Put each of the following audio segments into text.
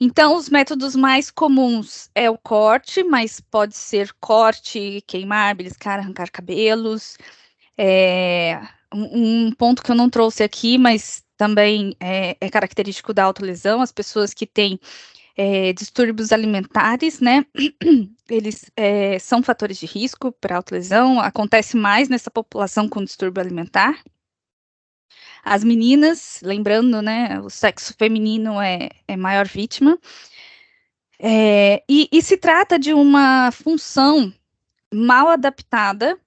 Então, os métodos mais comuns é o corte, mas pode ser corte, queimar, beliscar, arrancar cabelos. É, um ponto que eu não trouxe aqui, mas também é característico da autolesão, as pessoas que têm distúrbios alimentares, né? Eles são fatores de risco para autolesão, acontece mais nessa população com distúrbio alimentar. As meninas, lembrando, né, o sexo feminino é maior vítima. E se trata de uma função mal adaptada,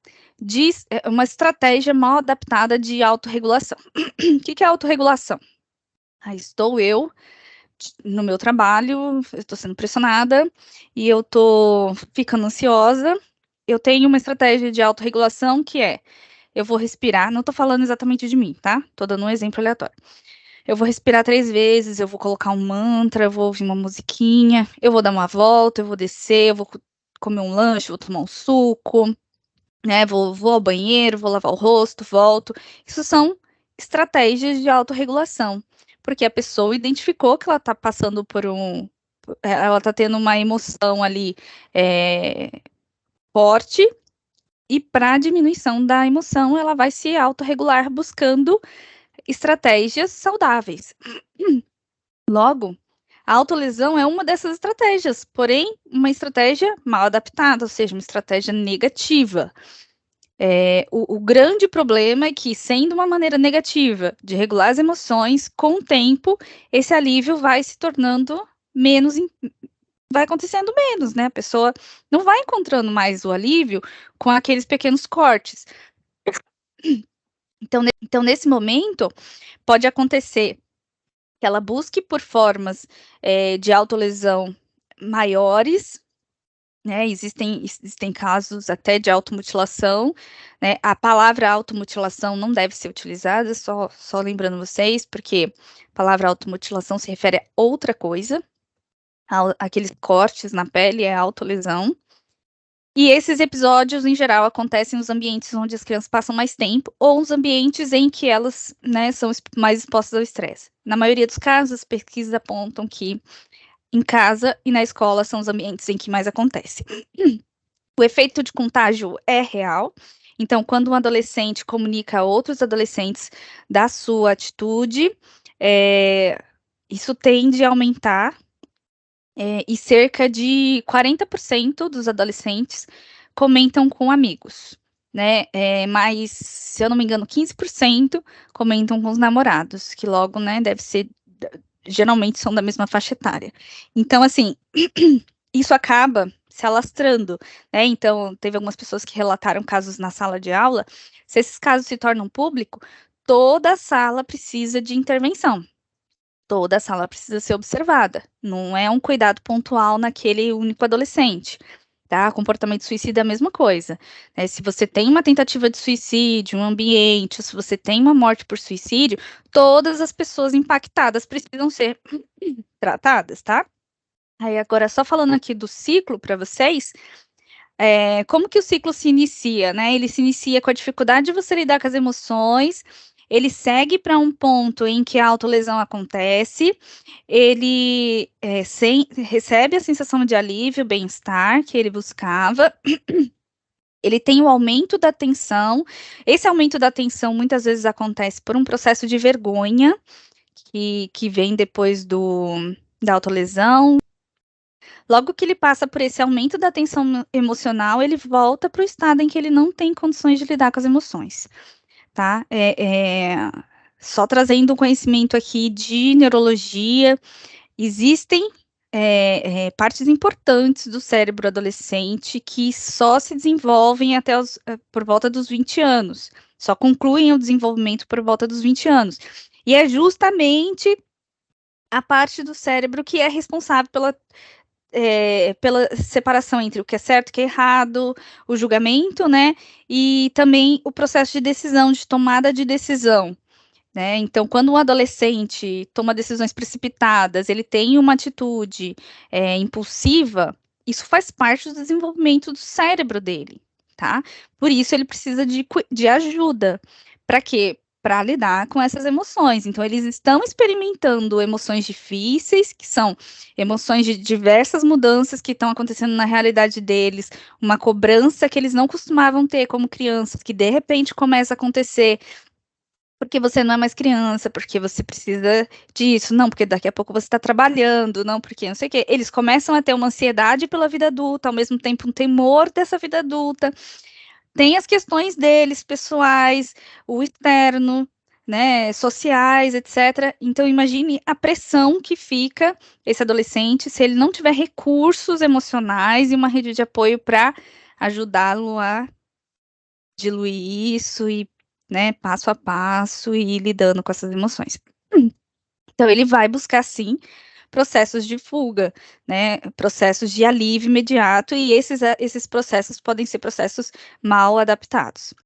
uma estratégia mal adaptada de autorregulação. O que é autorregulação? Aí estou eu no meu trabalho, eu estou sendo pressionada e eu estou ficando ansiosa. Eu tenho uma estratégia de autorregulação que eu vou respirar, não estou falando exatamente de mim, tá? Estou dando um exemplo aleatório. Eu vou respirar 3 vezes, eu vou colocar um mantra, eu vou ouvir uma musiquinha, eu vou dar uma volta, eu vou descer, eu vou comer um lanche, vou tomar um suco, né? Vou ao banheiro, vou lavar o rosto, volto. Isso são estratégias de autorregulação, porque a pessoa identificou que ela está passando por ela está tendo uma emoção ali forte, e para diminuição da emoção, ela vai se autorregular buscando estratégias saudáveis. Logo, a autolesão é uma dessas estratégias, porém, uma estratégia mal adaptada, ou seja, uma estratégia negativa. O grande problema é que, sendo uma maneira negativa de regular as emoções, com o tempo, esse alívio vai se tornando menos, vai acontecendo menos, né? A pessoa não vai encontrando mais o alívio com aqueles pequenos cortes. Então, nesse momento, pode acontecer que ela busque por formas de autolesão maiores, né? Existem casos até de automutilação, né? A palavra automutilação não deve ser utilizada, só lembrando vocês, porque a palavra automutilação se refere a outra coisa, aqueles cortes na pele é autolesão. E esses episódios, em geral, acontecem nos ambientes onde as crianças passam mais tempo, ou nos ambientes em que elas, né, são mais expostas ao estresse. Na maioria dos casos, as pesquisas apontam que em casa e na escola são os ambientes em que mais acontece. O efeito de contágio é real. Então, quando um adolescente comunica a outros adolescentes da sua atitude, isso tende a aumentar, e cerca de 40% dos adolescentes comentam com amigos, né? Mas, se eu não me engano, 15% comentam com os namorados, que logo, né, geralmente são da mesma faixa etária. Então, assim, isso acaba se alastrando, né? Então, teve algumas pessoas que relataram casos na sala de aula. Se esses casos se tornam público, toda a sala precisa de intervenção. Toda a sala precisa ser observada. Não é um cuidado pontual naquele único adolescente. Tá? Comportamento suicida é a mesma coisa. Né? Se você tem uma tentativa de suicídio, um ambiente, se você tem uma morte por suicídio, todas as pessoas impactadas precisam ser tratadas, tá? Aí agora, só falando aqui do ciclo para vocês, como que o ciclo se inicia, né? Ele se inicia com a dificuldade de você lidar com as emoções, ele segue para um ponto em que a autolesão acontece, ele recebe a sensação de alívio, bem-estar que ele buscava, ele tem o aumento da tensão, esse aumento da tensão muitas vezes acontece por um processo de vergonha, que vem depois da autolesão. Logo que ele passa por esse aumento da tensão emocional, ele volta para o estado em que ele não tem condições de lidar com as emoções, tá? Só trazendo um conhecimento aqui de neurologia, existem partes importantes do cérebro adolescente que só se desenvolvem por volta dos 20 anos, só concluem o desenvolvimento por volta dos 20 anos. E é justamente a parte do cérebro que é responsável pela separação entre o que é certo e o que é errado, o julgamento, né? E também o processo de decisão, de tomada de decisão. Né? Então, quando um adolescente toma decisões precipitadas, ele tem uma atitude impulsiva, isso faz parte do desenvolvimento do cérebro dele, tá? Por isso ele precisa de ajuda. Para quê? para lidar com essas emoções. Então, eles estão experimentando emoções difíceis, que são emoções de diversas mudanças que estão acontecendo na realidade deles, uma cobrança que eles não costumavam ter como crianças, que de repente começa a acontecer porque você não é mais criança, porque você precisa disso, não, porque daqui a pouco você está trabalhando, não, porque não sei o quê. Eles começam a ter uma ansiedade pela vida adulta, ao mesmo tempo um temor dessa vida adulta. Tem as questões deles, pessoais, o externo, né, sociais, etc. Então, imagine a pressão que fica esse adolescente se ele não tiver recursos emocionais e uma rede de apoio para ajudá-lo a diluir isso e, né, passo a passo e ir lidando com essas emoções. Então, ele vai buscar, sim, processos de fuga, né, processos de alívio imediato, e esses processos podem ser processos mal adaptados.